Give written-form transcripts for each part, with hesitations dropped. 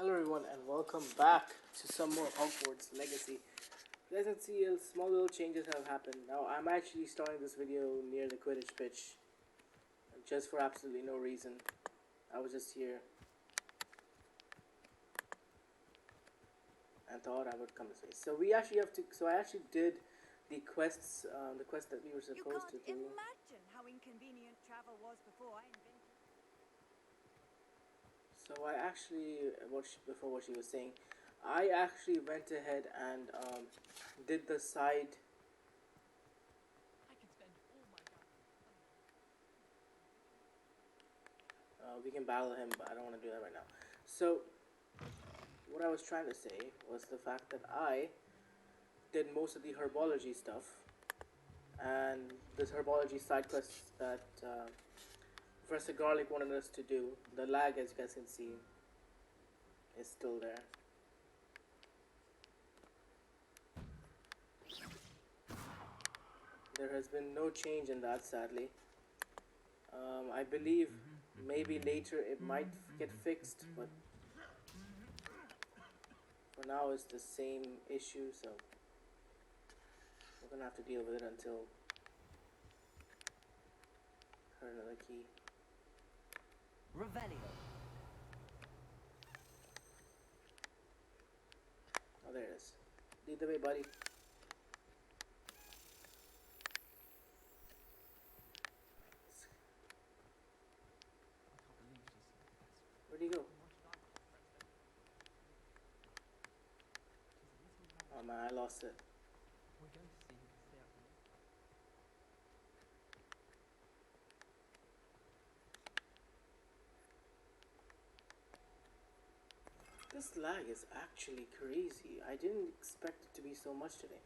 Hello everyone and welcome back to some more Hogwarts Legacy. You guys can see small little changes have happened. Now I'm actually starting this video near the Quidditch pitch. Just for absolutely no reason. I was just here. And thought I would come this way. So we actually have to, so I actually did the quests, the quest that we were supposed to do. You can't imagine how inconvenient travel was before I invented. So I actually, before what she was saying, I actually went ahead and did the side. I can spend all my We can battle him, but I don't want to do that right now. So what I was trying to say was the fact that I did most of the herbology stuff and this herbology side quests that Professor Garlic wanted us to do. The lag, as you guys can see, is still there. There has been no change in that, sadly. I believe maybe later it might get fixed, but for now it's the same issue, so we're gonna have to deal with it until her another key. Revelio. Oh, there it is. Lead the way, buddy. Where'd he go? Oh man, I lost it. This lag is actually crazy. I didn't expect it to be so much today.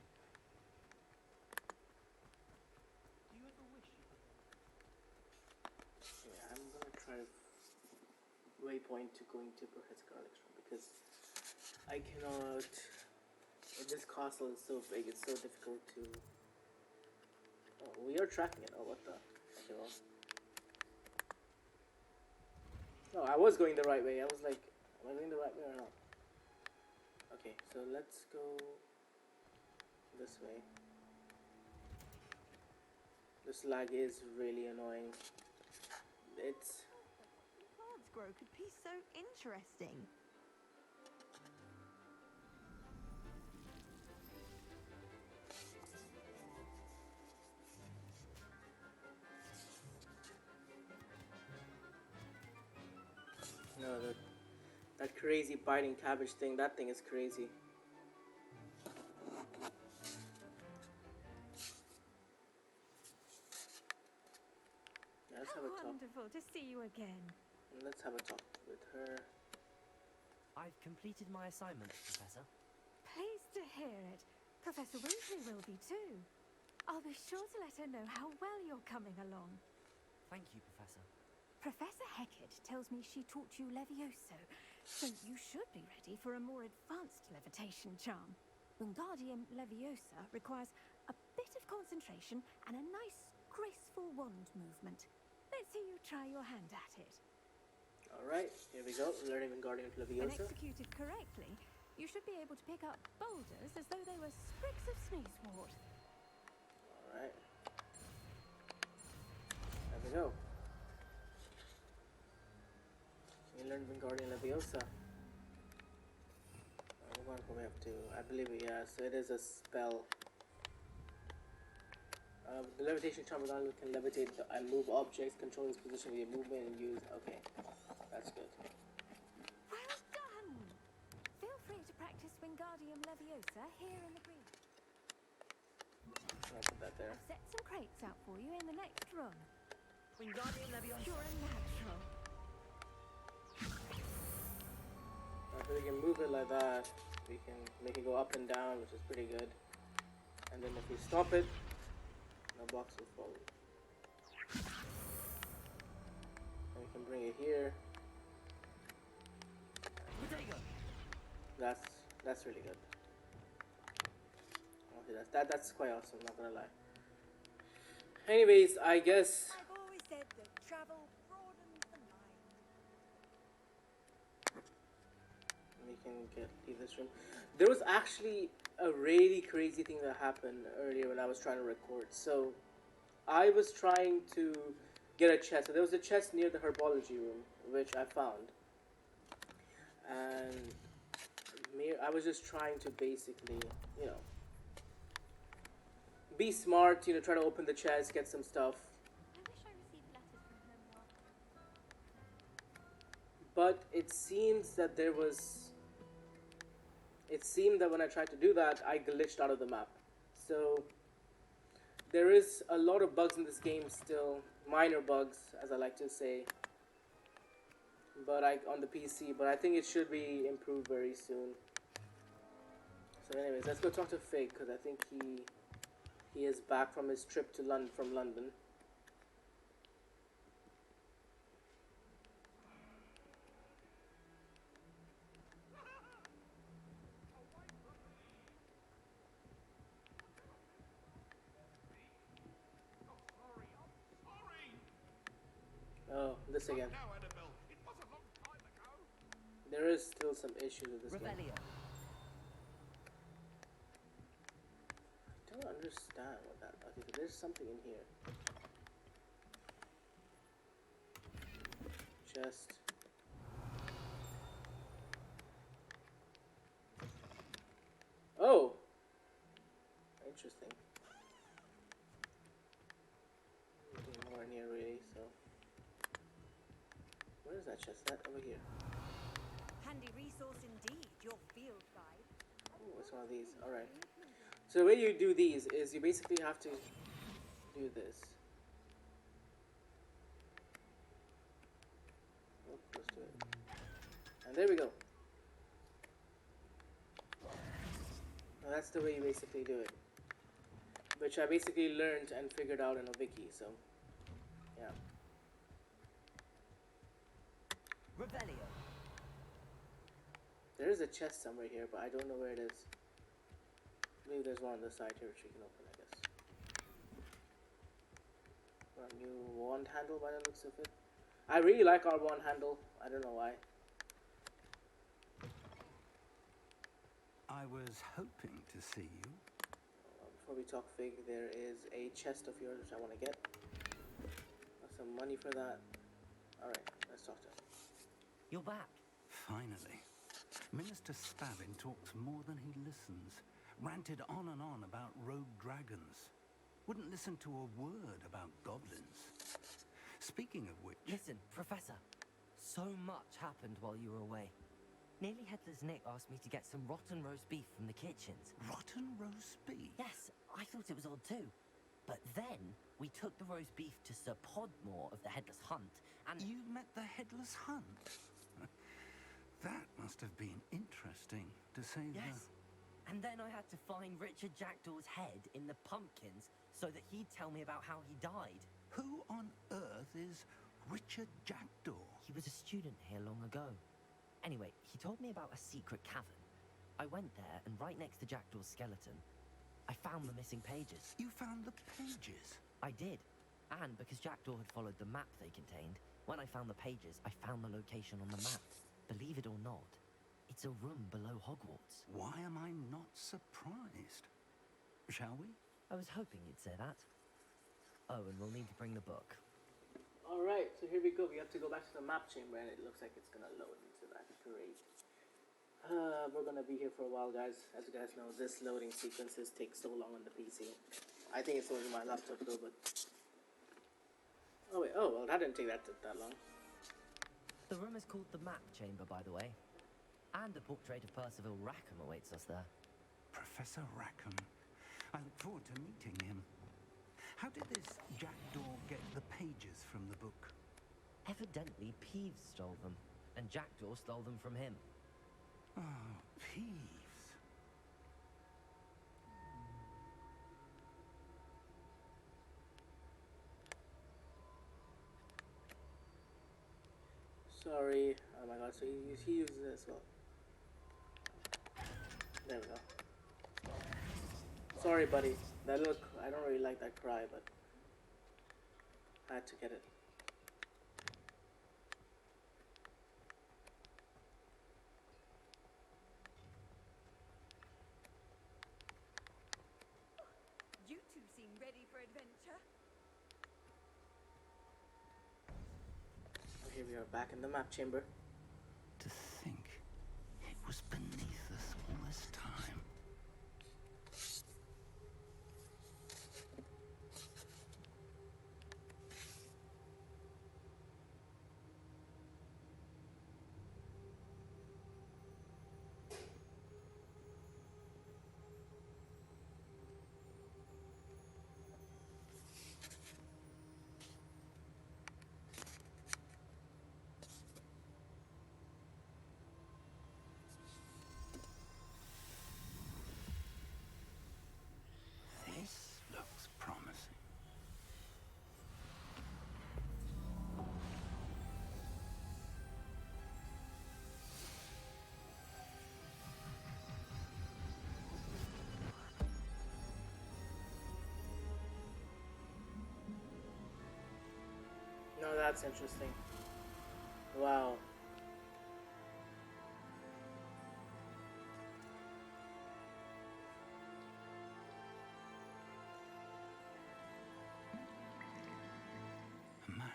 Yeah, I'm gonna try to waypoint to going to Professor Garlic's room because I cannot. This castle is so big, it's so difficult to. Oh, we are tracking it. Oh, what the? Okay, well. No, I was going the right way. I was like, am I going the right way or not? Okay, so let's go this way. This lag is really annoying. It's. Plants grow could be so interesting. No, that crazy biting cabbage thing, that thing is crazy. Yeah, let's have a talk. Wonderful to see you again. Let's have a talk with her. I've completed my assignment, Professor. Pleased to hear it. Professor Weasley will be too. I'll be sure to let her know how well you're coming along. Thank you, Professor. Professor Hecat tells me she taught you Levioso, so you should be ready for a more advanced levitation charm. Wingardium Leviosa requires a bit of concentration and a nice, graceful wand movement. Let's see you try your hand at it. Alright, here we go. Learning Wingardium When Leviosa. executed correctly, you should be able to pick up boulders as though they were sprigs of sneezewort. Alright. There we go. We learned Wingardium Leviosa. What do we have to? I believe it, yeah. So it is a spell. The levitation charm can levitate and move objects, control its position with your movement, and use. Okay, that's good. Well done! Feel free to practice Wingardium Leviosa here in the green. I'll put that there. I've set some crates out for you in the next run. Wingardium Leviosa. You're a natural. If we can move it like that, we can make it go up and down, which is pretty good. And then if we stop it, the box will fall. And we can bring it here. Bodega. That's really good. Okay, that's quite awesome. Not gonna lie. Anyways, I guess. I've always said that travel broadens the mind. can leave this room. There was actually a really crazy thing that happened earlier when I was trying to record. So I was trying to get a chest. So there was a chest near the herbology room, which I found. And I was just trying to basically, you know, be smart, you know, try to open the chest, get some stuff. I wish I received letters from home more. But it seems that there was... It seemed that when I tried to do that, I glitched out of the map. So there is a lot of bugs in this game still. Minor bugs, as I like to say. But on the PC, but I think it should be improved very soon. So anyways, let's go talk to Fig, because I think he is back from his trip to from London. Oh, this again. There is still some issues with this game. Revelio. I don't understand what that... Okay, there's something in here. Just... Oh! Interesting. Nothing more in here really, so... Where is that chest? That over here. Handy resource indeed, your field guide. Oh, it's one of these. Alright. So the way you do these is you basically have to do this. Oh, let's do it. And there we go. Now that's the way you basically do it. Which I basically learned and figured out in a wiki, so yeah. Revelio. There is a chest somewhere here, but I don't know where it is. Maybe there's one on the side here which we can open, I guess. A new wand handle by the looks of it. I really like our wand handle. I don't know why. I was hoping to see you. Before we talk Fig, there is a chest of yours which I want to get. Got some money for that. Alright, let's talk to him. You're back. Finally. Minister Spavin talks more than he listens. Ranted on and on about rogue dragons. Wouldn't listen to a word about goblins. Speaking of which... Listen, Professor. So much happened while you were away. Nearly Headless Nick asked me to get some rotten roast beef from the kitchens. Rotten roast beef? Yes, I thought it was odd too. But then, we took the roast beef to Sir Podmore of the Headless Hunt, and... You met the Headless Hunt? That must have been interesting, to say the... Yes. And then I had to find Richard Jackdaw's head in the pumpkins so that he'd tell me about how he died. Who on earth is Richard Jackdaw? He was a student here long ago. Anyway, he told me about a secret cavern. I went there, and right next to Jackdaw's skeleton, I found the missing pages. You found the pages? I did. And because Jackdaw had followed the map they contained, when I found the pages, I found the location on the map. Believe it or not, it's a room below Hogwarts. Why am I not surprised? Shall we? I was hoping you'd say that. Oh, and we'll need to bring the book. Alright, so here we go. We have to go back to the map chamber and it looks like it's gonna load, so that's great. We're gonna be here for a while, guys. As you guys know, this loading sequences take so long on the PC. I think it's only my laptop though, but... Oh wait, oh well, that didn't take that long. The room is called the Map Chamber, by the way. And a portrait of Percival Rackham awaits us there. Professor Rackham. I look forward to meeting him. How did this Jackdaw get the pages from the book? Evidently, Peeves stole them, and Jackdaw stole them from him. Oh, Peeves. Sorry. Oh my god, so he uses it as well. There we go. Sorry, buddy. That look, I don't really like that cry, but I had to get it. Okay, we are back in the map chamber. To think it was beneath us all this time. This looks promising. No, that's interesting. Wow. A map.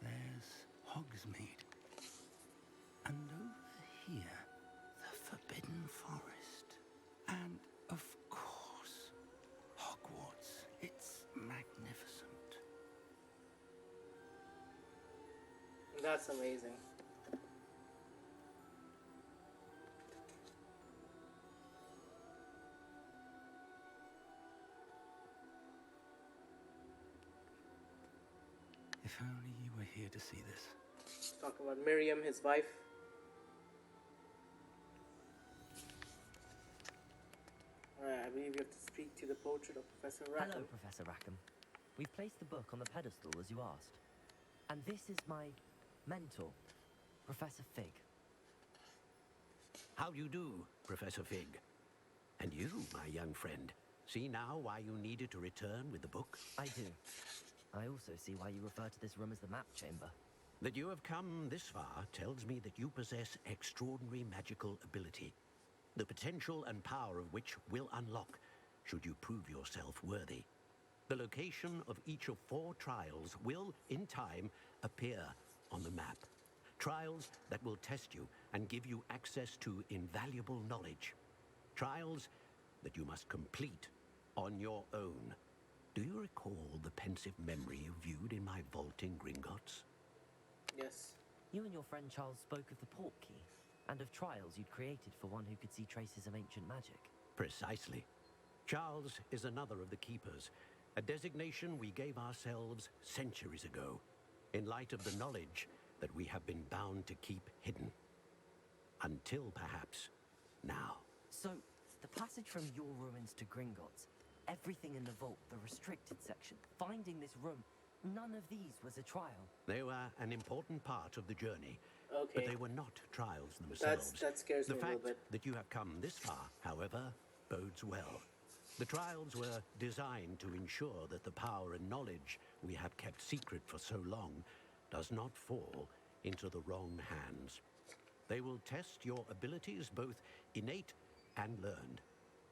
There's Hogsmeade. And over here, the Forbidden Forest. And, of course, Hogwarts. It's magnificent. That's amazing. If only you were here to see this. Talking about Miriam, his wife. Alright, I believe you have to speak to the portrait of Professor Rackham. Hello, Professor Rackham. We've placed the book on the pedestal as you asked. And this is my mentor, Professor Fig. How do you do, Professor Fig? And you, my young friend, see now why you needed to return with the book? I do. I also see why you refer to this room as the map chamber. That you have come this far tells me that you possess extraordinary magical ability, the potential and power of which will unlock should you prove yourself worthy. The location of each of 4 trials will, in time, appear on the map. Trials that will test you and give you access to invaluable knowledge. Trials that you must complete on your own. Do you recall the pensive memory you viewed in my vault in Gringotts? Yes. You and your friend Charles spoke of the port key, and of trials you'd created for one who could see traces of ancient magic. Precisely. Charles is another of the keepers, a designation we gave ourselves centuries ago, in light of the knowledge that we have been bound to keep hidden. Until perhaps now. So, the passage from your ruins to Gringotts, everything in the vault, the restricted section, finding this room, none of these was a trial. They were an important part of the journey, Okay. but they were not trials themselves. That scares The me a little fact bit. that you have come this far, however, bodes well. The trials were designed to ensure that the power and knowledge we have kept secret for so long does not fall into the wrong hands. They will test your abilities, both innate and learned.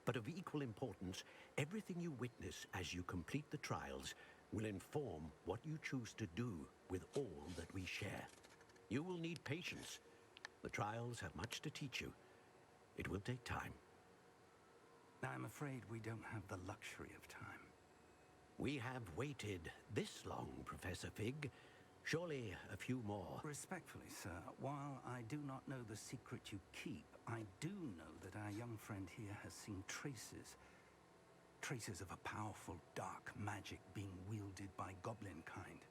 But of equal importance, everything you witness as you complete the trials will inform what you choose to do with all that we share. You will need patience. The trials have much to teach you. It will take time. I'm afraid we don't have the luxury of time. We have waited this long, Professor Fig. Surely a few more. Respectfully, sir, while I do not know the secret you keep, I do know that our young friend here has seen traces of a powerful dark magic being wielded by goblin kind.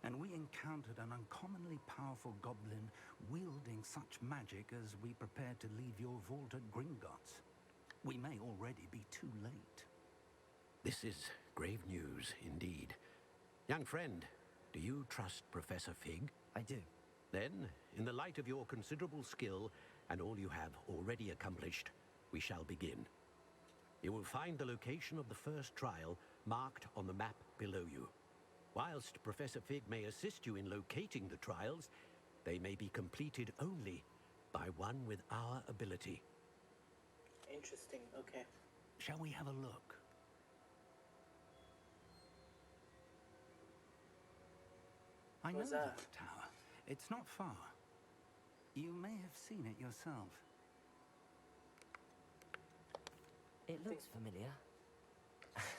And we encountered an uncommonly powerful goblin wielding such magic as we prepared to leave your vault at Gringotts. We may already be too late. This is grave news indeed. Young friend, do you trust Professor Fig? I do. Then, in the light of your considerable skill and all you have already accomplished, we shall begin. You will find the location of the first trial marked on the map below you. Whilst Professor Fig may assist you in locating the trials, they may be completed only by one with our ability. Interesting. Okay. Shall we have a look? I know What's the that? tower. It's not far. You may have seen it yourself. It looks familiar.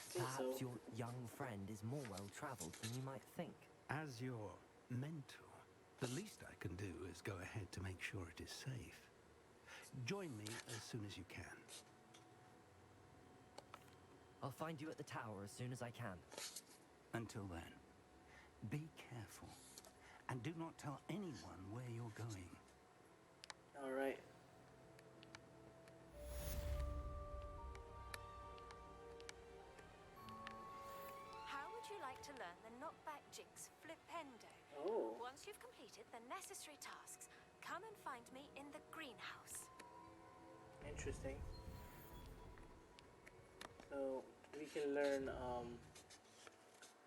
think so. Perhaps your young friend is more well-traveled than you might think. As your mentor, the least I can do is go ahead to make sure it is safe. Join me as soon as you can. I'll find you at the tower as soon as I can. Until then, be careful. And do not tell anyone where you're going. Alright. How would you like to learn the knockback jinx flipendo? Oh, Once you've completed the necessary tasks, come and find me in the greenhouse. interesting. So, we can learn,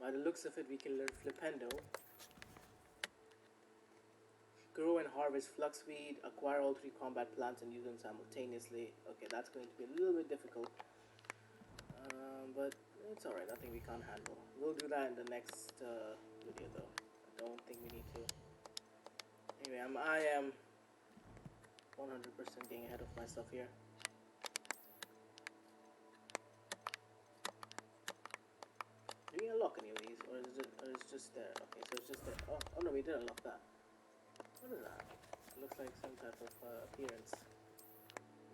by the looks of it, we can learn Flipendo. Grow and harvest fluxweed, acquire all 3 combat plants and use them simultaneously. Okay, that's going to be a little bit difficult. But it's alright, nothing we can't handle. We'll do that in the next video though. I don't think we need to. Anyway, I am 100% getting ahead of myself here. Do we unlock any of these, or is it just there? Okay, so it's just there. Oh no, we did unlock that. What is that? It looks like some type of appearance.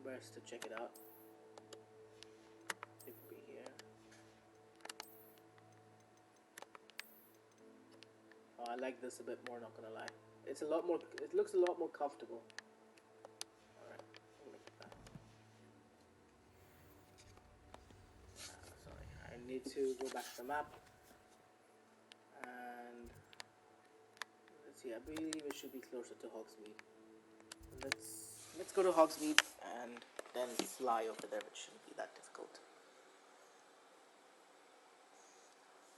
Best to check it out. It could be here. Oh, I like this a bit more. Not gonna lie. It's a lot more. It looks a lot more comfortable. All right, I'm gonna put that. Sorry, I need to go back to the map. And let's see. I believe it should be closer to Hogsmeade. Let's go to Hogsmeade and then fly over there. It shouldn't be that difficult.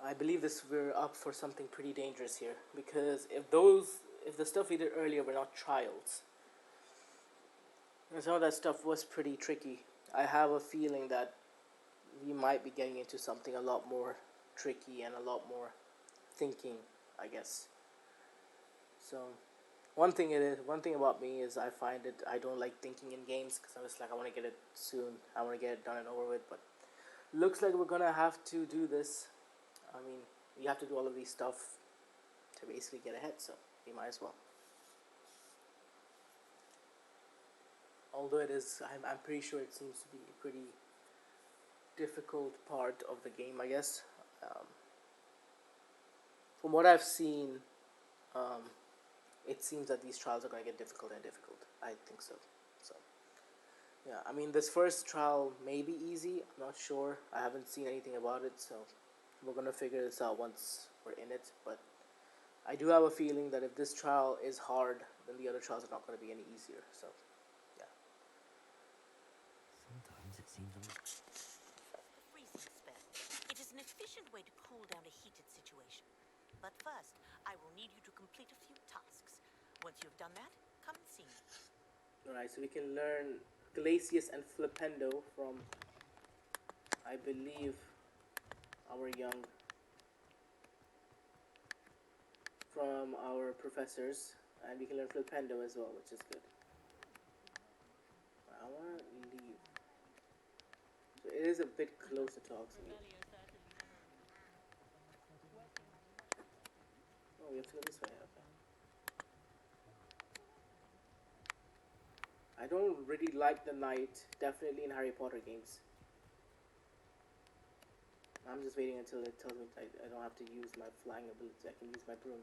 I believe we're up for something pretty dangerous here, because if the stuff we did earlier were not trials, and some of that stuff was pretty tricky, I have a feeling that we might be getting into something a lot more tricky and a lot more thinking, I guess. So one thing about me is I don't like thinking in games, because I'm just like, I want to get it soon, I want to get it done and over with. But looks like we're gonna have to do this. I mean, you have to do all of these stuff to basically get ahead, so you might as well. Although I'm pretty sure it seems to be a pretty difficult part of the game, I guess. From what I've seen, it seems that these trials are going to get difficult and difficult. I think so. So, yeah, I mean, this first trial may be easy. I'm not sure. I haven't seen anything about it, so we're going to figure this out once we're in it. But I do have a feeling that if this trial is hard, then the other trials are not going to be any easier. So, yeah. Sometimes it seems a lot. The freezing spell. It is an efficient way to cool down a heated situation. But first, I will need you to complete a few tasks. Once you've done that, come and see me. Alright, so we can learn Glacius and Flipendo from, I believe, from our professors, and we can learn Flipendo as well, which is good. I want to leave. So it is a bit closer to Hogsmeade. Oh, we have to go this way, okay. I don't really like the night, definitely in Harry Potter games. I'm just waiting until it tells me I don't have to use my flying ability. I can use my broom.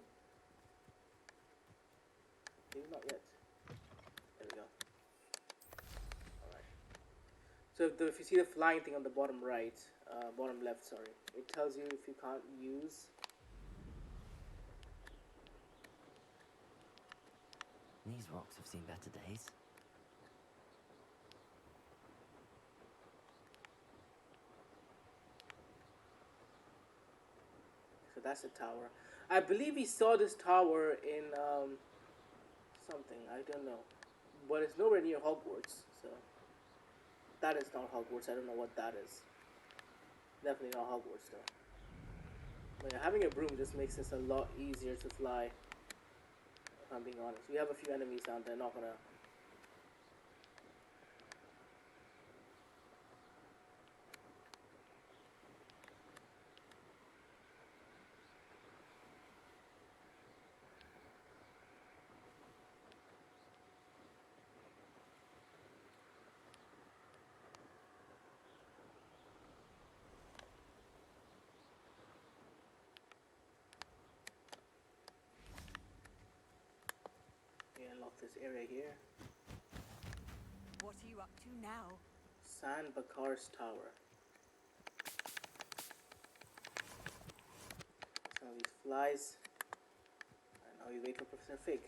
Maybe not yet. There we go. Alright. So if you see the flying thing on the bottom right, bottom left, sorry, it tells you if you can't use. These rocks have seen better days. So that's the tower. I believe we saw this tower in something, I don't know. But it's nowhere near Hogwarts, so that is not Hogwarts. I don't know what that is. Definitely not Hogwarts though. But yeah, having a broom just makes this a lot easier to fly. if I'm being honest. We have a few enemies down there, not gonna... Okay, unlock this area here. What are you up to now? San Bakar's Tower. Some of these flies. And now we wait for Professor Fig.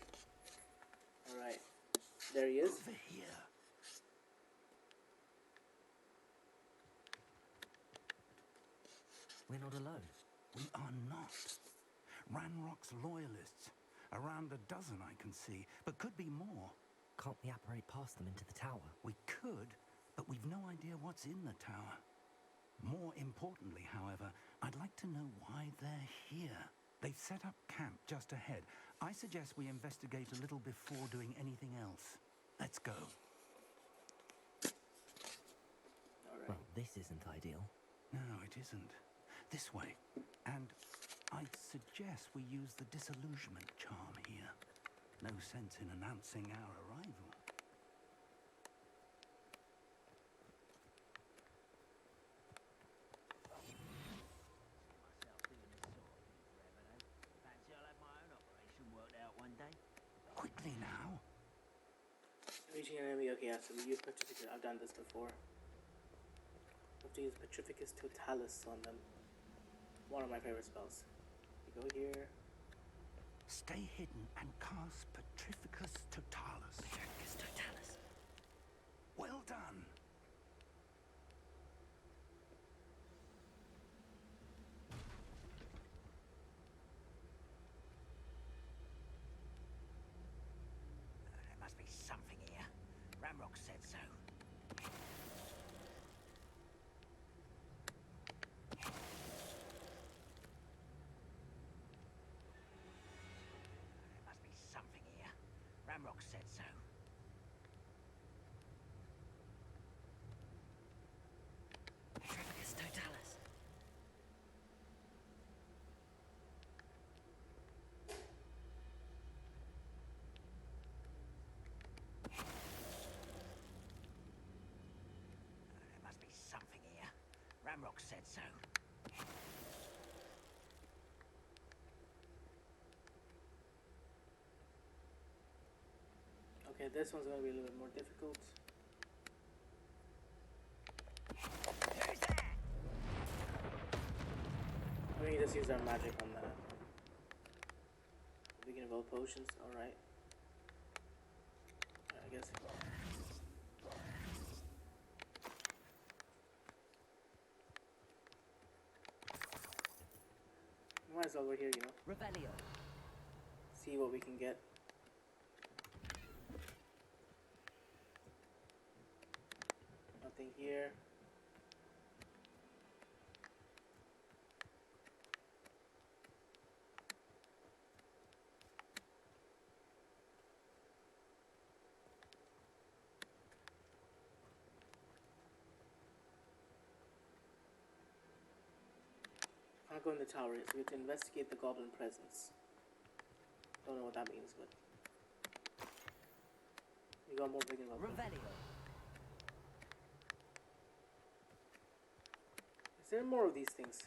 Alright. There he is. Over here. We're not alone. We are not. Ranrock's loyalists. Around a dozen I can see, but could be more. Can't we apparate past them into the tower? We could, but we've no idea what's in the tower. More importantly, however, I'd like to know why they're here. They've set up camp just ahead. I suggest we investigate a little before doing anything else. Let's go. Alright. Well, this isn't ideal. No, it isn't. This way. And I'd suggest we use the disillusionment charm here. No sense in announcing our arrival. Quickly now. Reaching an enemy. Okay, yeah, so we use Petrificus. I've done this before. We have to use Petrificus Totalis on them. One of my favorite spells. We go here. Stay hidden and cast Petrificus Totalis. Petrificus Totalis. Well done. There must be something here. Ramrock said so. There must be something here. Ramrock said so. Petrificus Totalis. There must be something here. Ramrock said so. Okay, this one's gonna be a little bit more difficult. Who's there? We can just use our magic on that. We can evolve potions, alright. I guess. Might as well over here, you know. Revelio. See what we can get. Nothing here. Can't go in the tower yet, so we have to investigate the goblin presence. Don't know what that means, but we got more big and welcome. Revelio. Is there more of these things?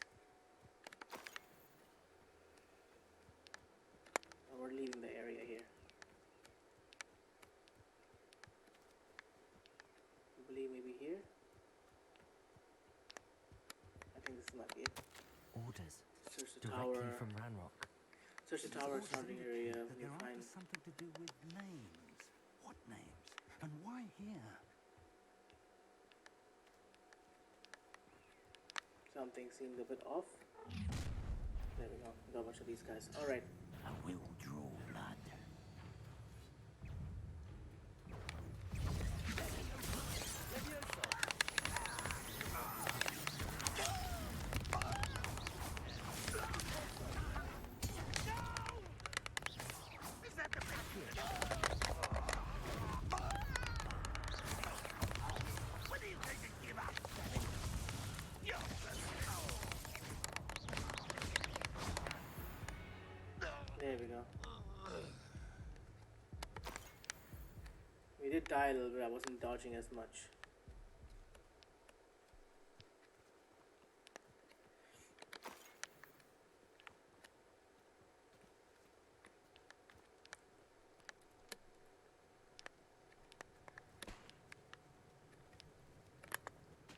Oh, we're leaving the area here. I believe maybe here. I think this might be it. Orders. Search the Directly tower. from Ranrock. Search the tower Orders surrounding indicate area. that We they're can after find something to do with names. What names? And why here? something seemed a bit off. There we go. We got a bunch of these guys. Alright. I will draw blood. Is that the best did die a little bit. I wasn't dodging as much.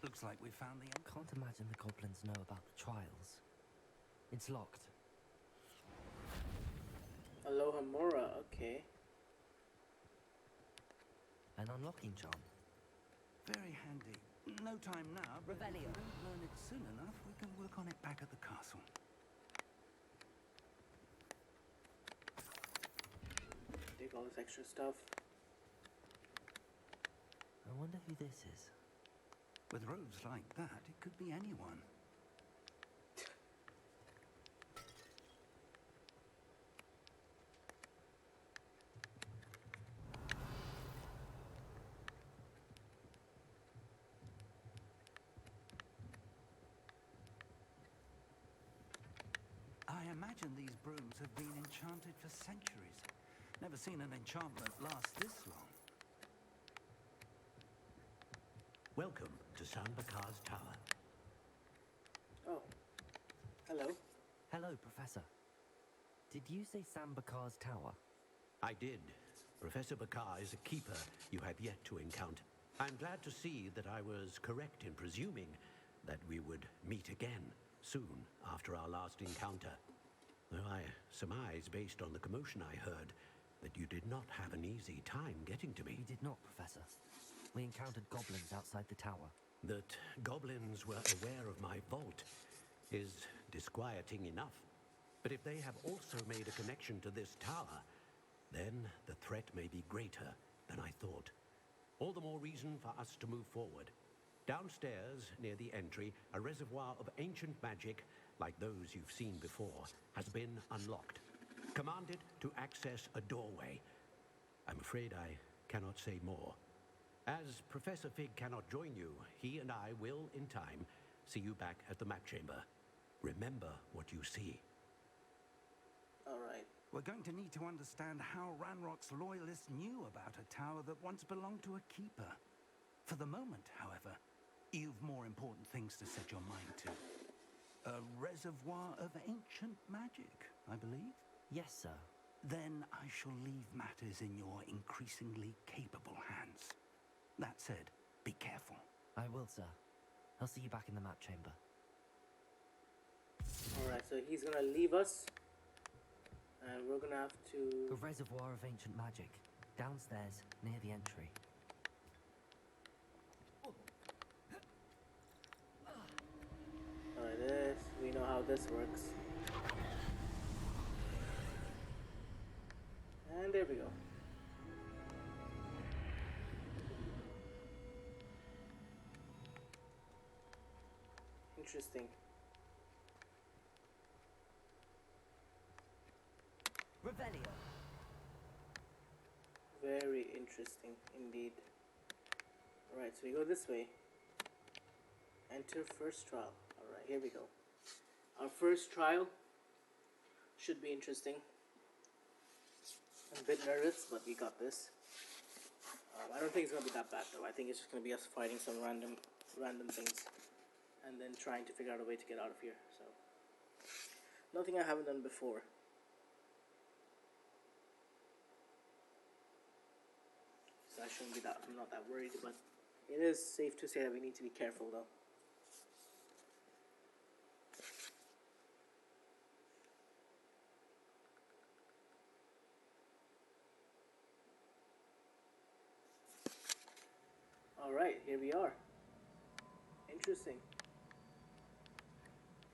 Looks like we found the... Can't imagine the goblins know about the trials. It's locked. Aloha Mora, okay. An unlocking charm. Very handy. No time now, but if we Revelio. don't learn it soon enough, we can work on it back at the castle. Take all this extra stuff. I wonder who this is. With robes like that, it could be anyone. I imagine these brooms have been enchanted for centuries. Never seen an enchantment last this long. Welcome to Sambakar's Tower. Oh. Hello. Hello, Professor. Did you say Sambakar's tower? I did. Professor Bakar is a keeper you have yet to encounter. I'm glad to see that I was correct in presuming that we would meet again soon after our last encounter. Though I surmise, based on the commotion I heard, that you did not have an easy time getting to me. We did not, Professor. We encountered goblins outside the tower. That goblins were aware of my vault is disquieting enough. But if they have also made a connection to this tower, then the threat may be greater than I thought. All the more reason for us to move forward. Downstairs, near the entry, a reservoir of ancient magic, like those you've seen before, has been unlocked. Commanded to access a doorway. I'm afraid I cannot say more. As Professor Fig cannot join you, he and I will, in time, see you back at the map chamber. Remember what you see. Alright. We're going to need to understand how Ranrock's loyalists knew about a tower that once belonged to a keeper. For the moment, however, you've more important things to set your mind to. A reservoir of ancient magic, I believe? Yes, sir. Then I shall leave matters in your increasingly capable hands. That said, be careful. I will, sir. I'll see you back in the map chamber. Alright, so he's gonna leave us. And we're gonna have A to... reservoir of ancient magic. Downstairs, near the entry. Alright, this. We know how this works. And there we go. Interesting. Revelio. Very interesting indeed. Alright, so we go this way. Enter first trial. Alright, here we go. Our first trial should be interesting. I'm a bit nervous, but we got this. I don't think it's gonna be that bad though. I think it's just gonna be us fighting some random things and then trying to figure out a way to get out of here. So nothing I haven't done before. So I shouldn't be that. I'm not that worried, but it is safe to say that we need to be careful though. Alright, here we are. Interesting.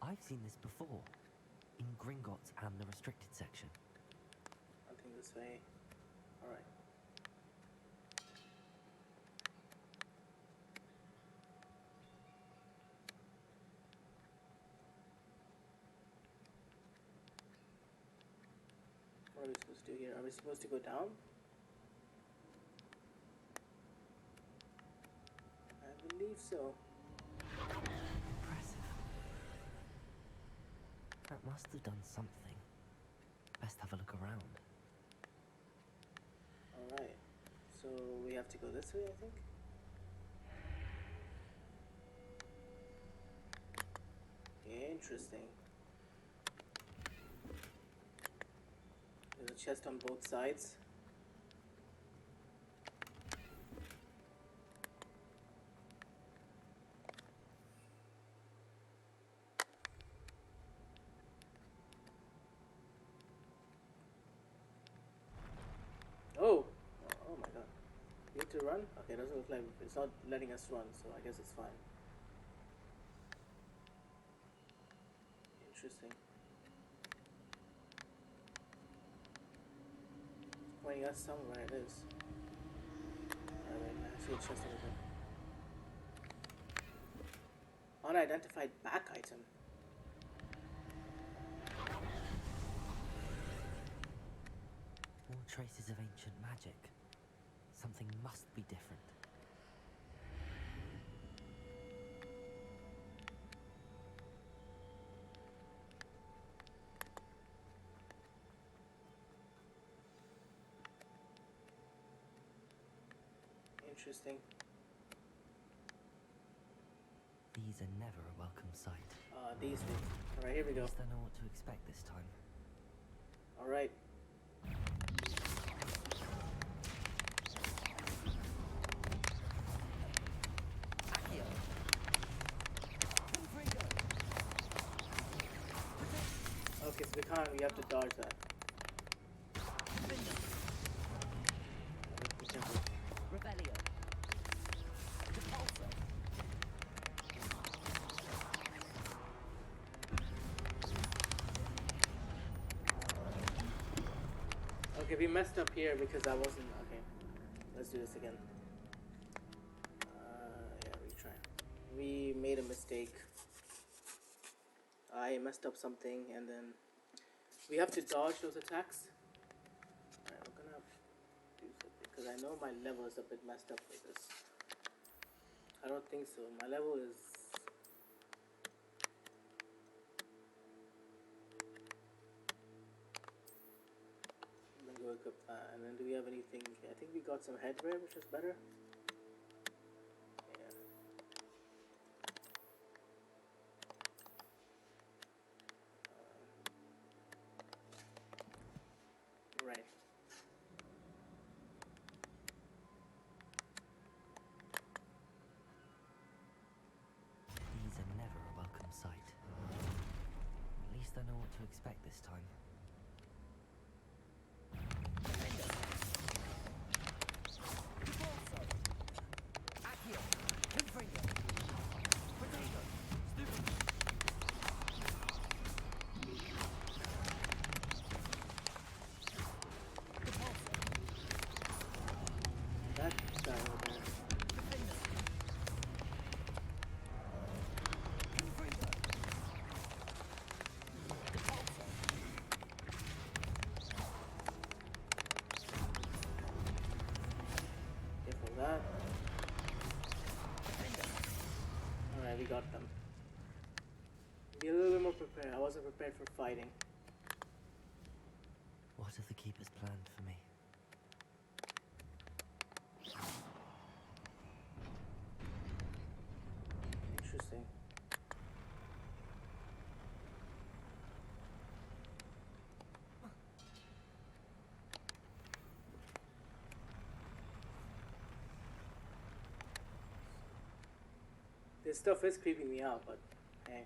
I've seen this before. In Gringotts and the restricted section. Nothing this way. Alright. What are we supposed to do here? Are we supposed to go down? I believe so. Impressive. That must have done something. Best have a look around. Alright. So we have to go this way, I think. Interesting. There's a chest on both sides. Oh! Oh my god. Need to run? Okay, it doesn't look like it's not letting us run, so I guess it's fine. Interesting. Pointing us somewhere it is. Alright, I see a chest over there. Unidentified back item. More traces of ancient magic. Something must be different. Interesting. These are never a welcome sight. These things. Alright, here we At go. least I know what to expect this time. Alright. Accio! Okay, so we have to dodge that. Be careful. Revelio. Repulsor. Okay, we messed up here because I wasn't. Okay, let's do this again. Yeah, retry. We made a mistake. I messed up something, and then we have to dodge those attacks. Alright, we're gonna do something because I know my level is a bit messed up for this. I don't think so. My level is. I'm gonna go equip that. And then do we have anything? I think we got some headwear, which is better. Yeah. Right. These are never a welcome sight. At least I know what to expect this time. Accio! Confringo! Potato! Stupid! That guy over there. Careful of that. Alright, we got them. Be a little bit more prepared. I wasn't prepared for fighting. What have the Keepers planned for me? Interesting. This stuff is creeping me out, but hey.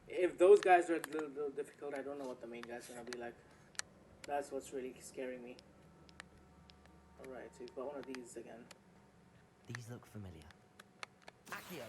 If those guys are a little difficult, I don't know what the main guy's gonna be like. That's what's really scaring me. Alright, so we've got one of these again. These look familiar. Accio!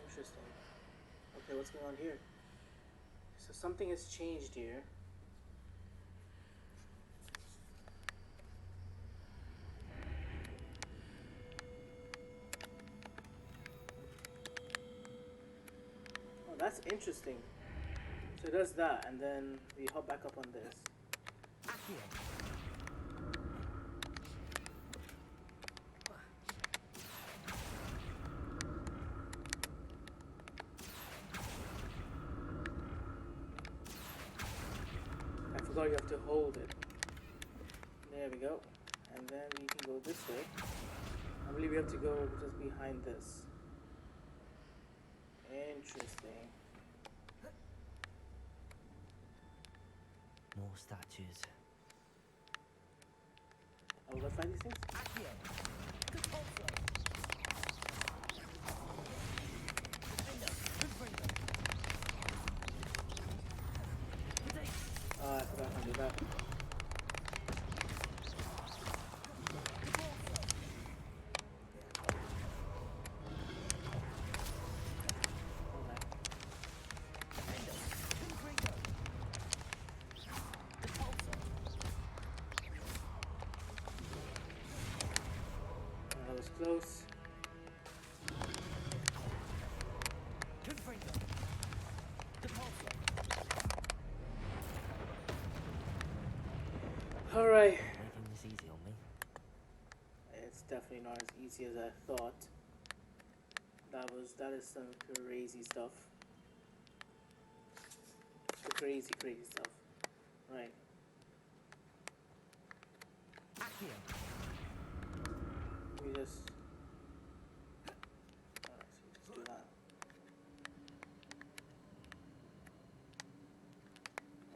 Interesting. Okay, what's going on here? So something has changed here. That's interesting. So it does that, and then we hop back up on this. I forgot you have to hold it. There we go. And then we can go this way. I believe we have to go just behind this. Interesting. More statues. Oh, let's find these things? Oh, I forgot how to do that. That was close. Alright. Making this easy on me. It's definitely not as easy as I thought. That is some crazy stuff. Crazy stuff. Right. We just alright, so we just do that.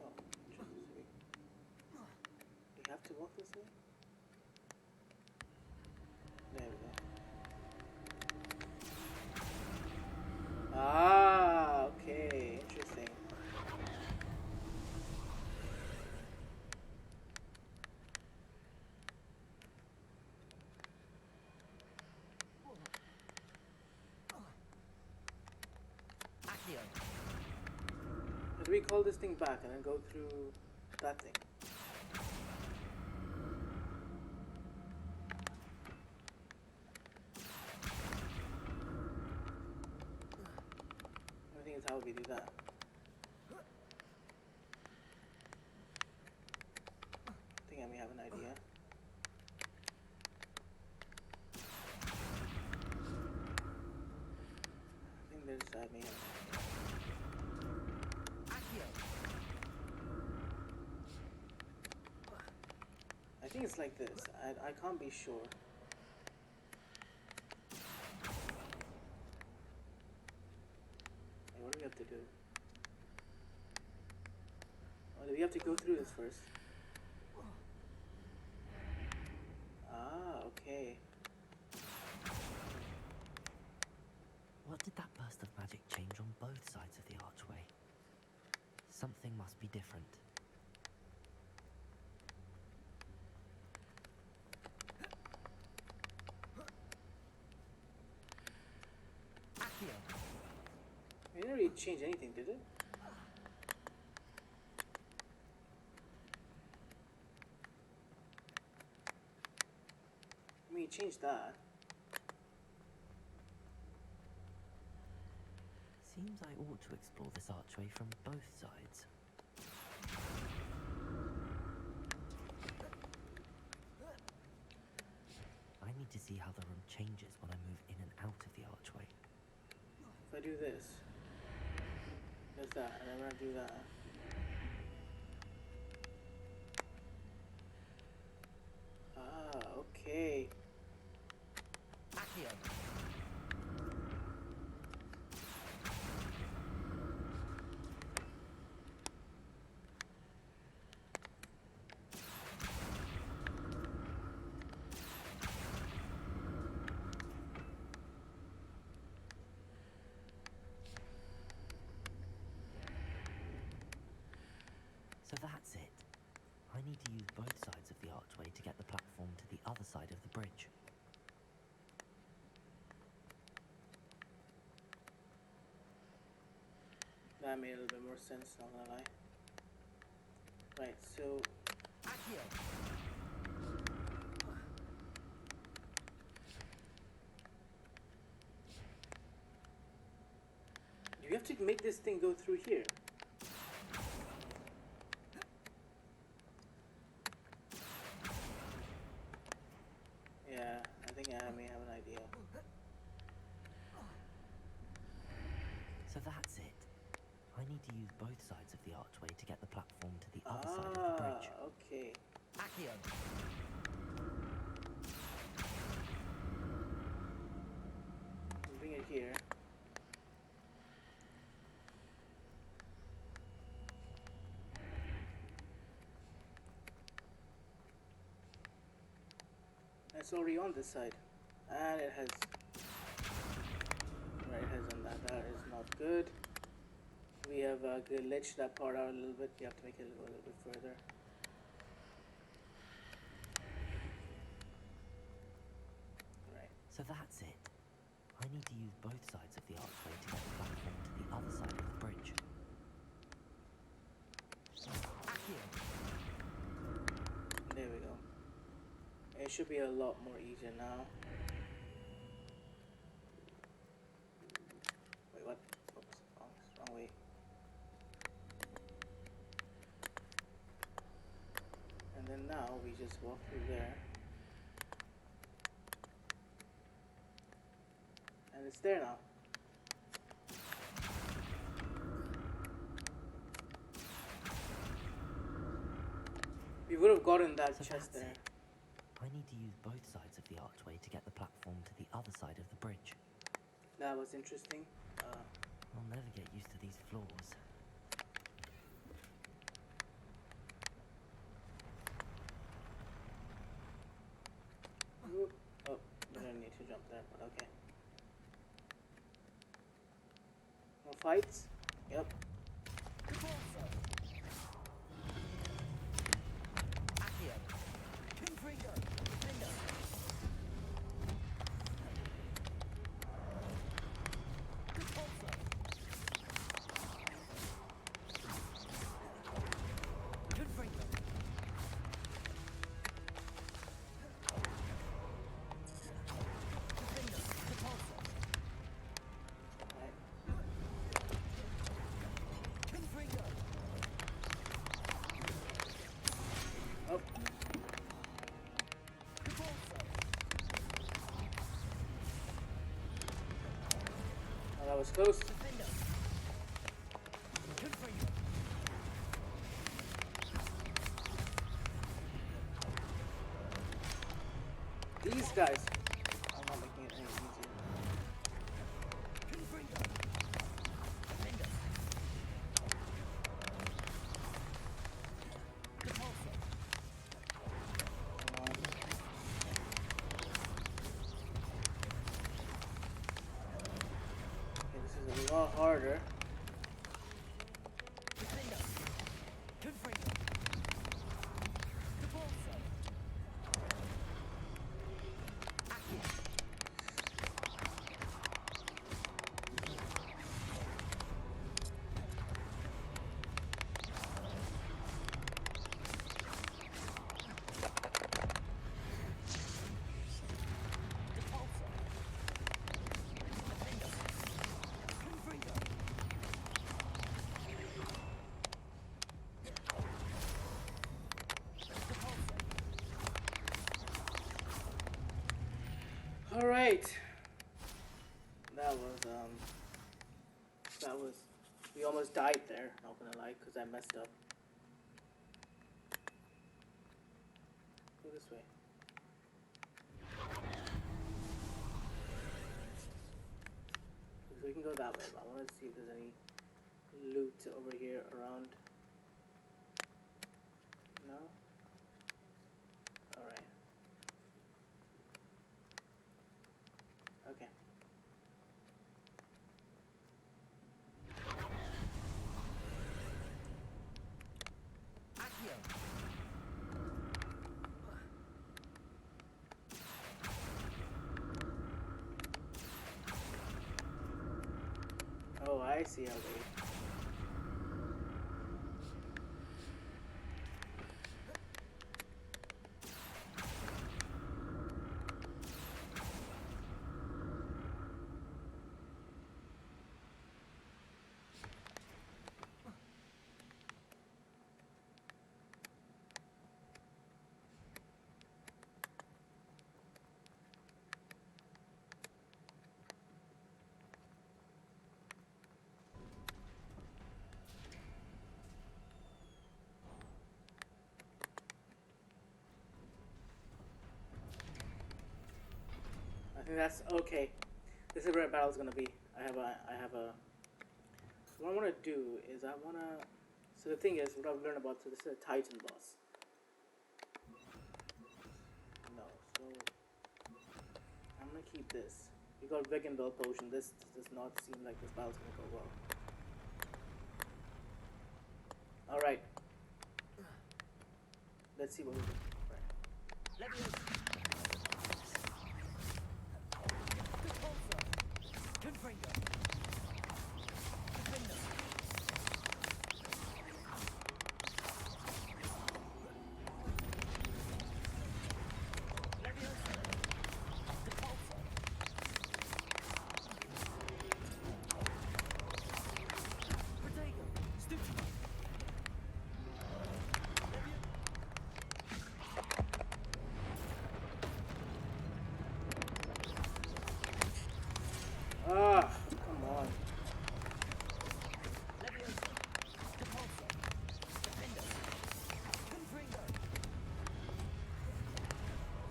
Oh, interesting. We have to walk this way? There we go. Ah, okay, interesting. Do we call this thing back and then go through that thing? I think it's how we do that. I think I may have an idea. I think there's I may have an idea. I think it's like this. I can't be sure. Hey, what do we have to do? Oh, do we have to go through this first? Ah, okay. What did that burst of magic change on both sides of the archway? Something must be different. We didn't really change anything, did it? I mean, you changed that. Seems I ought to explore this archway from both sides. I need to see how the room changes when I move in and out of the archway. If I do this, there's that, and I'm gonna do that. Ah, okay. So that's it. I need to use both sides of the archway to get the platform to the other side of the bridge. That made a little bit more sense, not gonna lie. Right, so do we have to make this thing go through here. Yeah, I think I may have an idea. So that's it. I need to use both sides of the archway to get the platform to the other side of the bridge. Okay. Accio! Bring it here. It's already on this side, and it has. Right, it has on that. That is not good. We have glitched that part out a little bit. We have to make it go a little bit further. Right. So that's it. I need to use both sides of the archway to get the platform to the other side of the bridge. Accio! There we go. It should be a lot more easier now. Wait, what? Oops, wrong way. And then now we just walk through there. And it's there now. We would have gotten that So chest that's there. it. I need to use both sides of the archway to get the platform to the other side of the bridge. That was interesting. I'll never get used to these floors. Whoop. Oh, we don't need to jump there, but okay. More fights? Yep. Accio! Confringo! Defender! Repulsor! Confringo! Defender! Repulsor! Right. Confringo! Oh, Repulsor! oh, that was close. Defender! Confringo! These guys are not making it any easier. Confringo! Defender! Repulsor! Come on. Okay, this is a lot harder. Defender! Confringo! Repulsor! Accio! Repulsor! Defender! Confringo! Repulsor! All right. That was. We almost died there. Not gonna lie, because I messed up. Go this way. So we can go that way, but I want to see if there's any loot over here around. No? Alright. Okay. Accio! Oh, I see how they. That's okay. This is where a battle's gonna be. I have a. What I want to do is I want to. So the thing is, what I've learned about. So this is a Titan boss. No, so I'm gonna keep this. We got Vegan Bell Potion. This does not seem like this battle's gonna go well. All right. Let's see what we do. Ah, come on.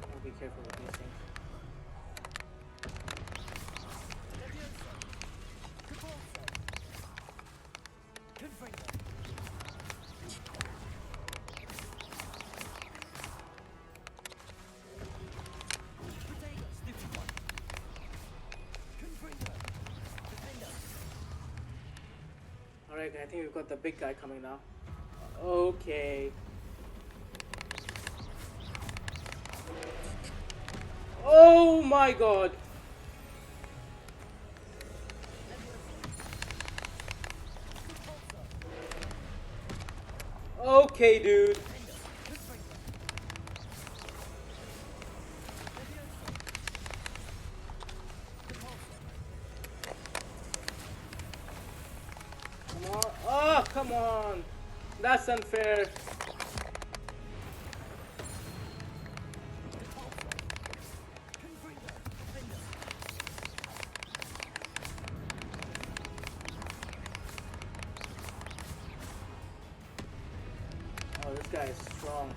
I'll be careful with these things. Alright, I think we've got the big guy coming now. Okay. Oh my god! Okay, dude. Come on. Oh, come on. That's unfair. Oh, this guy is strong.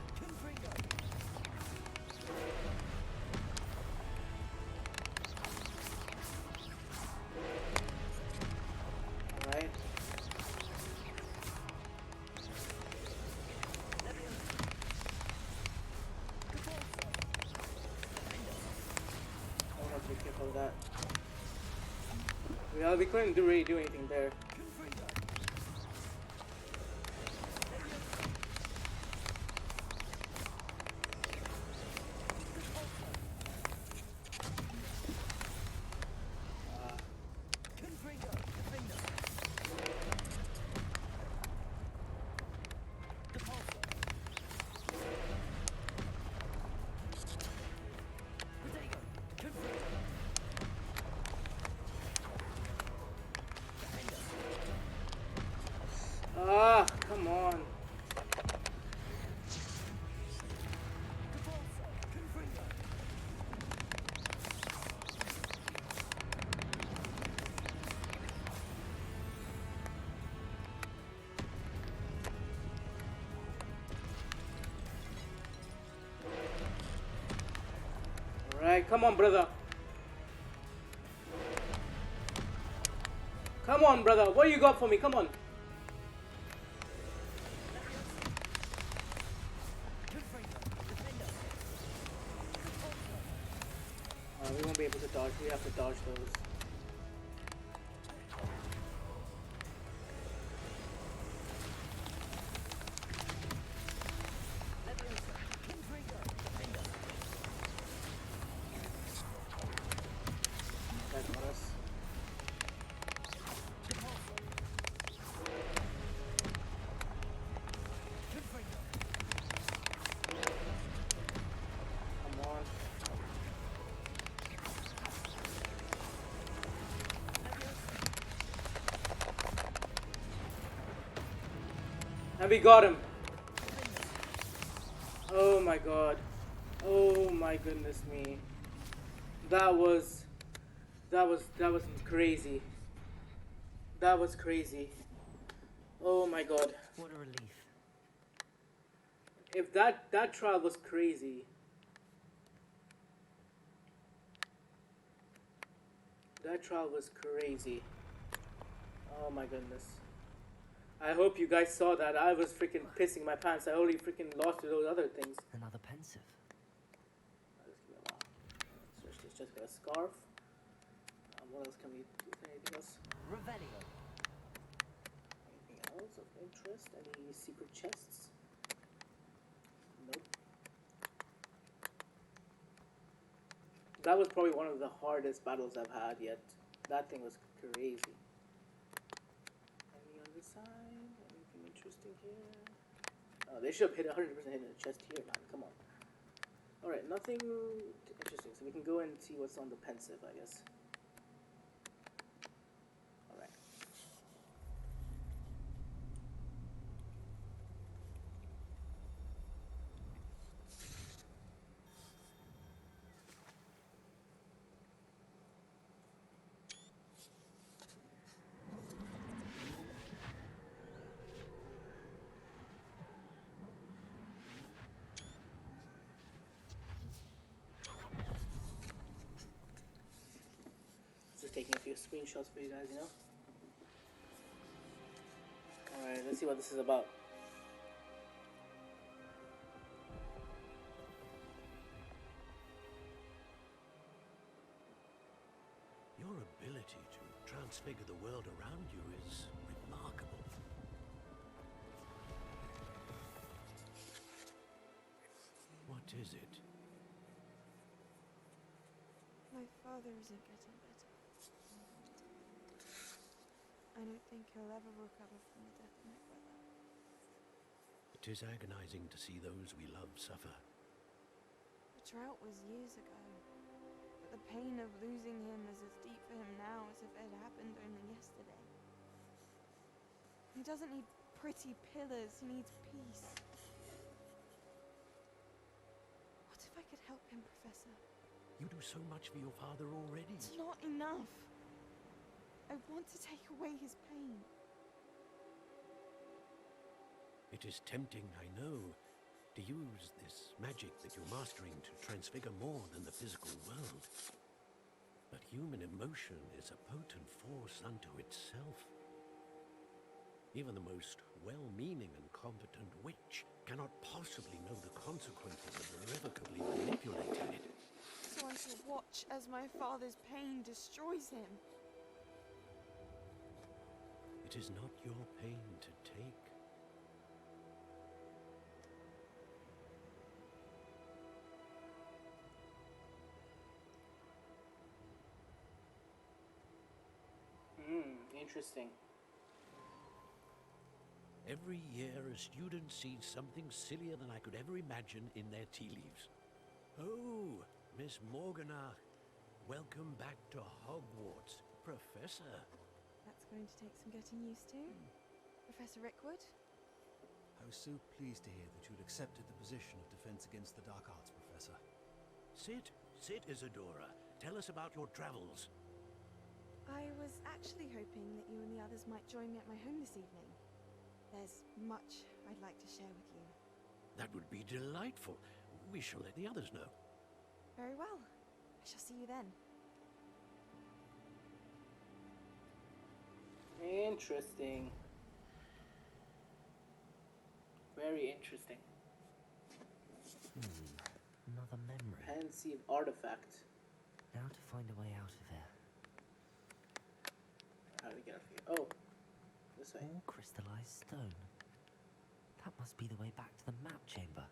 Alright. I have to be careful of that. Well, we couldn't really do anything there. Ah, come on. Alright, come on, brother. Come on, brother. What you got for me? Come on. We won't be able to dodge. We have to dodge those. That got us. Come on. And we got him. Oh my god. Oh my goodness me. That was crazy. That was crazy. Oh my god. What a relief. If that trial was crazy. That trial was crazy. Oh my goodness. I hope you guys saw that. I was freaking pissing my pants. I only freaking lost to those other things. Another pensive. Just give me a while. Search this. Just got a scarf. What else can we do? Anything else? Revelio. Anything else of interest? Any secret chests? Nope. That was probably one of the hardest battles I've had yet. That thing was crazy. Any on this side? Anything interesting here? Oh, they should have hit 100% hit in the chest here, man. Come on. Alright, nothing interesting. So we can go and see what's on the pensive, I guess. Alright. Just taking a few screenshots for you guys, you know? Alright, let's see what this is about. Your ability to transfigure the world around you is remarkable. What is it? My father isn't getting better. I don't think he'll ever recover from the death of my brother. It is agonizing to see those we love suffer. The drought was years ago, but the pain of losing him is as deep for him now as if it had happened only yesterday. He doesn't need pretty pillars, he needs peace. What if I could help him, Professor? You do so much for your father already. It's not enough. I want to take away his pain. It is tempting, I know, to use this magic that you're mastering to transfigure more than the physical world. But human emotion is a potent force unto itself. Even the most well-meaning and competent witch cannot possibly know the consequences of irrevocably manipulating it. So I shall watch as my father's pain destroys him. It is not your pain to take. Interesting. Every year a student sees something sillier than I could ever imagine in their tea leaves. Oh, Miss Morganach, welcome back to Hogwarts, Professor. That's going to take some getting used to. Professor Rickwood? I was so pleased to hear that you'd accepted the position of Defense Against the Dark Arts, Professor. Sit, Isadora. Tell us about your travels. I was actually hoping that you and the others might join me at my home this evening. There's much I'd like to share with you. That would be delightful. We shall let the others know. Very well. I shall see you then. Interesting. Very interesting. Another memory. Pensive artifact. Now to find a way out of here. How do we get up here? Oh, this way. More crystallized stone. That must be the way back to the map chamber.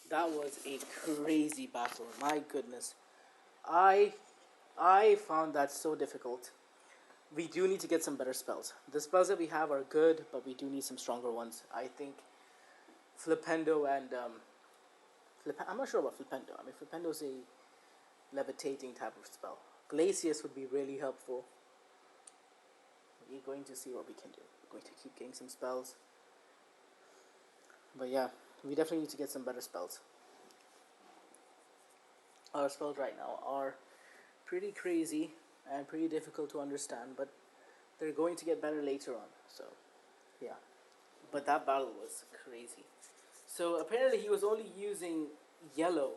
That was a crazy battle. My goodness. I found that so difficult. We do need to get some better spells. The spells that we have are good, but we do need some stronger ones. I think Flipendo and I'm not sure about Flipendo. I mean, Flipendo's a levitating type of spell. Glacius would be really helpful. We're going to see what we can do. We're going to keep getting some spells. But yeah, we definitely need to get some better spells. Our spells right now are pretty crazy and pretty difficult to understand, but they're going to get better later on. So, yeah. But that battle was crazy. So apparently he was only using yellow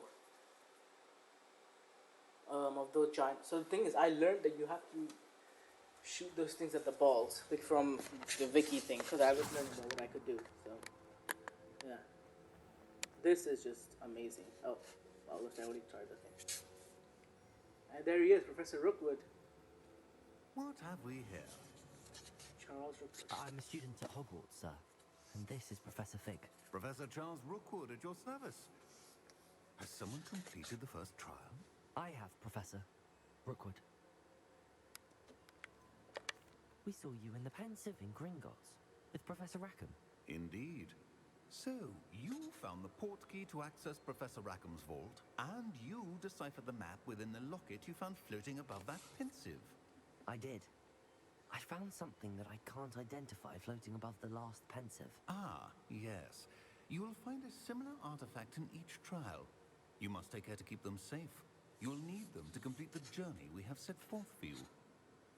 of those giant. So the thing is, I learned that you have to shoot those things at the balls, like from the wiki thing, because I was learning about what I could do. So yeah, this is just amazing. Oh, well, look, I already tried the thing. And there he is, Professor Rookwood. What have we here? Charles Rookwood. I'm a student at Hogwarts, sir. And this is Professor Fig. Professor Charles Rookwood at your service. Has someone completed the first trial? I have, Professor Rookwood. We saw you in the Pensive in Gringotts with Professor Rackham. Indeed. So, you found the portkey to access Professor Rackham's vault, and you deciphered the map within the locket you found floating above that Pensive. I did. I found something that I can't identify floating above the last Pensive. Ah, yes. You will find a similar artifact in each trial. You must take care to keep them safe. You'll need them to complete the journey we have set forth for you.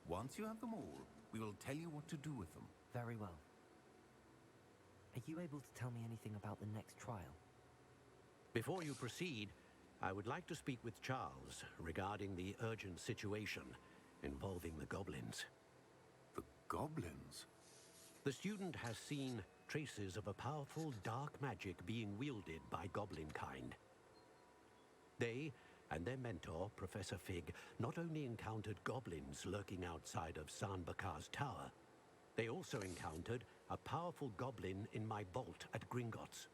Once you have them all, we will tell you what to do with them. Very well. Are you able to tell me anything about the next trial? Before you proceed, I would like to speak with Charles regarding the urgent situation involving the goblins. The goblins? The student has seen traces of a powerful dark magic being wielded by goblin kind. They and their mentor, Professor Fig, not only encountered goblins lurking outside of San Bakar's tower, they also encountered a powerful goblin in my vault at Gringotts.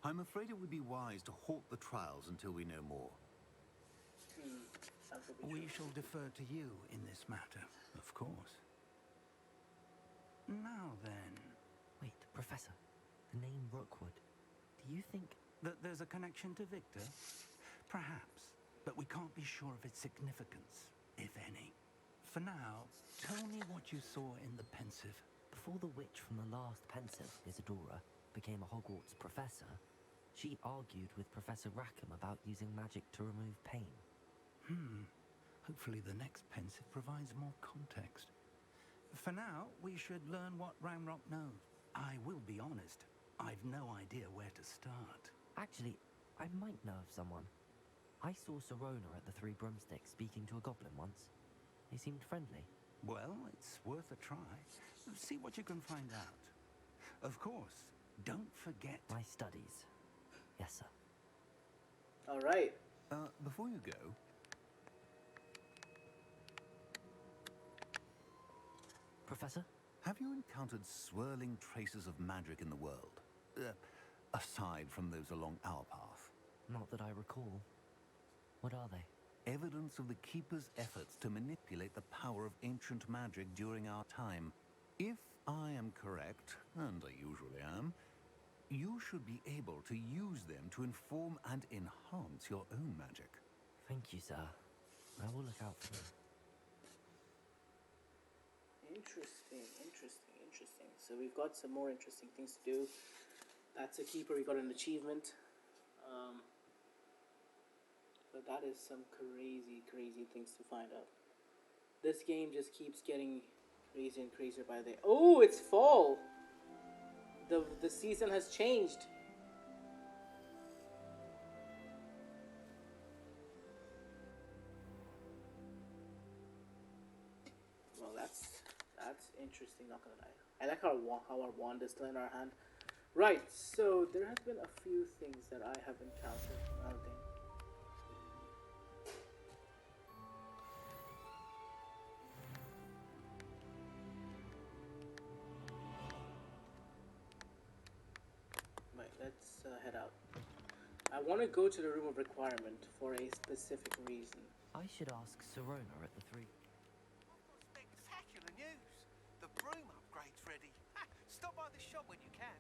I'm afraid it would be wise to halt the trials until we know more. We shall defer to you in this matter, of course. Now then, Wait, Professor. The name Rookwood. Do you think... that there's a connection to Victor? Perhaps, but we can't be sure of its significance, if any. For now, tell me what you saw in the Pensive. Before the witch from the last Pensive, Isadora, became a Hogwarts professor, she argued with Professor Rackham about using magic to remove pain. Hopefully the next Pensive provides more context. For now, we should learn what Ramrock knows. I will be honest, I've no idea where to start. Actually, I might know of someone. I saw Serona at the Three Broomsticks speaking to a goblin once. They seemed friendly. Well, it's worth a try. See what you can find out. Of course, don't forget... My studies. Yes, sir. All right. Before you go, Professor? have you encountered swirling traces of magic in the world? Aside from those along our path. Not that I recall. What are they? Evidence of the Keeper's efforts to manipulate the power of ancient magic during our time. If I am correct, and I usually am, you should be able to use them to inform and enhance your own magic. Thank you, sir. I will look out for them. Interesting. So we've got some more interesting things to do. That's a keeper. We got an achievement. But that is some crazy things to find out. This game just keeps getting crazier and crazier by the day. Oh, it's fall. The season has changed. Well, that's interesting. Not gonna lie. I like how our wand is still in our hand. Right. So there has been a few things that I have encountered. Another thing. Right, let's head out. I want to go to the room of requirement for a specific reason. I should ask Serona at the Three... Spectacular news! The broom upgrade's ready. Stop by the shop when you can.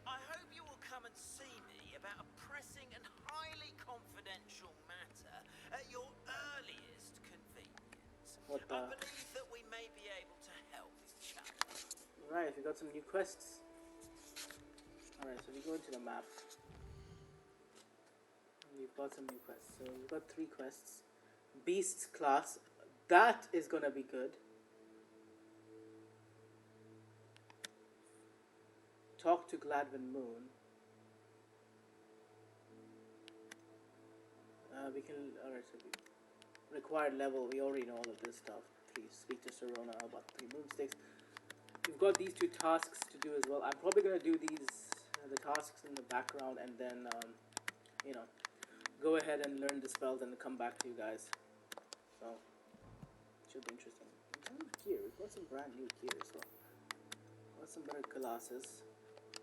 I hope you will come and see me about a pressing and highly confidential matter at your earliest convenience. What the... I believe that we may be able to help each other. Right, we got some new quests. Alright, so we go into the map. We've got some new quests. So we've got 3 quests. Beasts class. That is gonna be good. Talk to Gladwin Moon. We can. Alright, so required level. We already know all of this stuff. Please speak to Serona about 3 moonsticks. We've got these 2 tasks to do as well. I'm probably gonna do the tasks in the background, and then you know, go ahead and learn the spells and come back to you guys. So should be interesting. In terms of gear, we've got some brand new gear as well. Got some better glasses.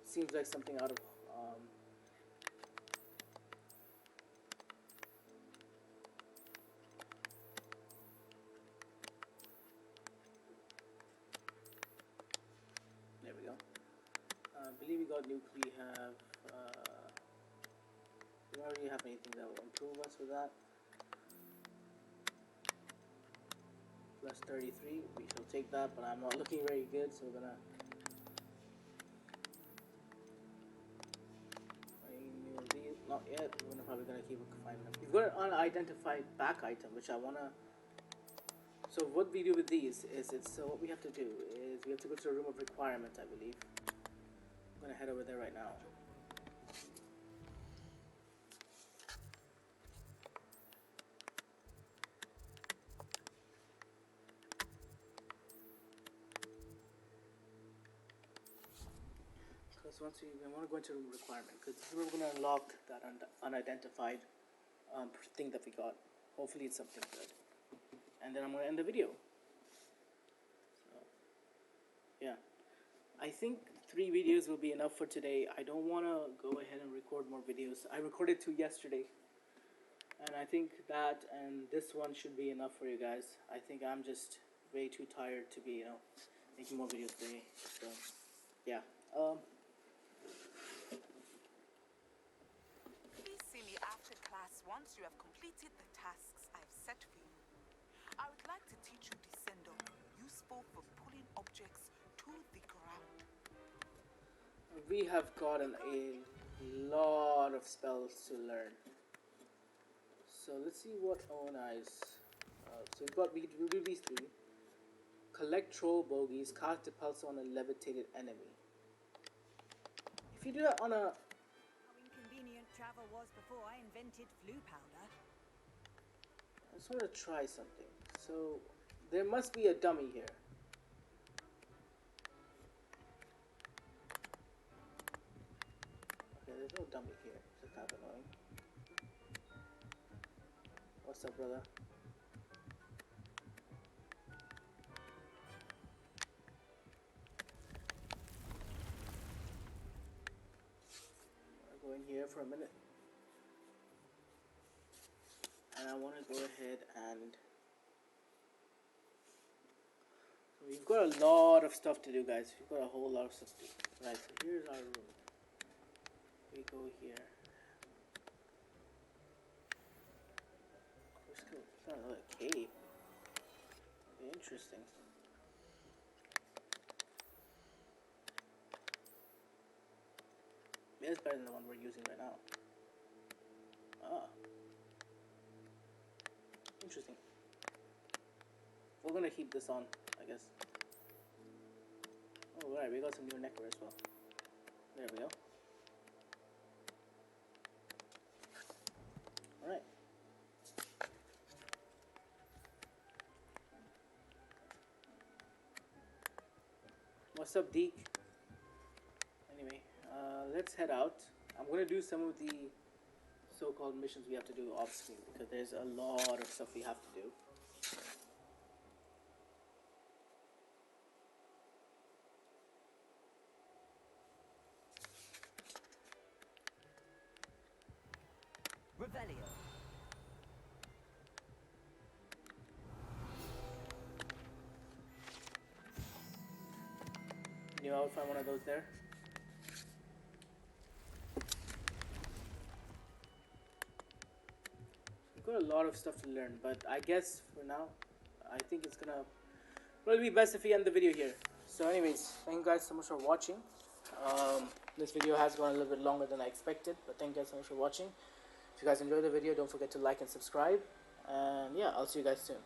Seems like something out of there we go. I believe we got Nuke. We have we don't really have anything that will improve us with that. Plus 33, we shall take that, but I'm not looking very good, so we're gonna not yet. We're probably gonna keep finding them. We've got an unidentified back item, which I wanna. So what we do with these is so what we have to do is we have to go to a room of requirement, I believe. I'm gonna head over there right now. Because once we want to go into room requirement, because we're gonna unlock that unidentified thing that we got. Hopefully it's something good. And then I'm gonna end the video. So yeah, I think 3 videos will be enough for today. I don't want to go ahead and record more videos. I recorded 2 yesterday, and I think that and this one should be enough for you guys. I think I'm just way too tired to be, making more videos today. So yeah. Please see me after class once you have completed the tasks I've set for you. I would like to teach you Descendo, useful for pulling objects to the ground. We have gotten a lot of spells to learn. So let's see what Onai's. So we'll do these 3. Collect troll bogies, cast a pulse on a levitated enemy. If you do that on a. How inconvenient travel was before I invented flu powder. I just want to try something. So there must be a dummy here. Okay, there's no dummy here. It's kind of annoying. What's up, brother? I'll go in here for a minute. And I want to go ahead and we've got a lot of stuff to do, guys. We've got a whole lot of stuff to do. Right, so here's our room. We go here. It's not another cave. Interesting. It's better than the one we're using right now. Ah. Interesting. We're gonna keep this on, I guess. Oh, right, we got some new neckwear as well. There we go. Alright. What's up, Deke? Anyway, let's head out. I'm gonna do some of the so-called missions we have to do off screen because there's a lot of stuff we have to do. Revelio. Knew I would find one of those there. We've got a lot of stuff to learn, but I guess for now, I think it's gonna probably be best if we end the video here. So anyways, thank you guys so much for watching. This video has gone a little bit longer than I expected, but thank you guys so much for watching. If you guys enjoyed the video, don't forget to like and subscribe. And yeah, I'll see you guys soon.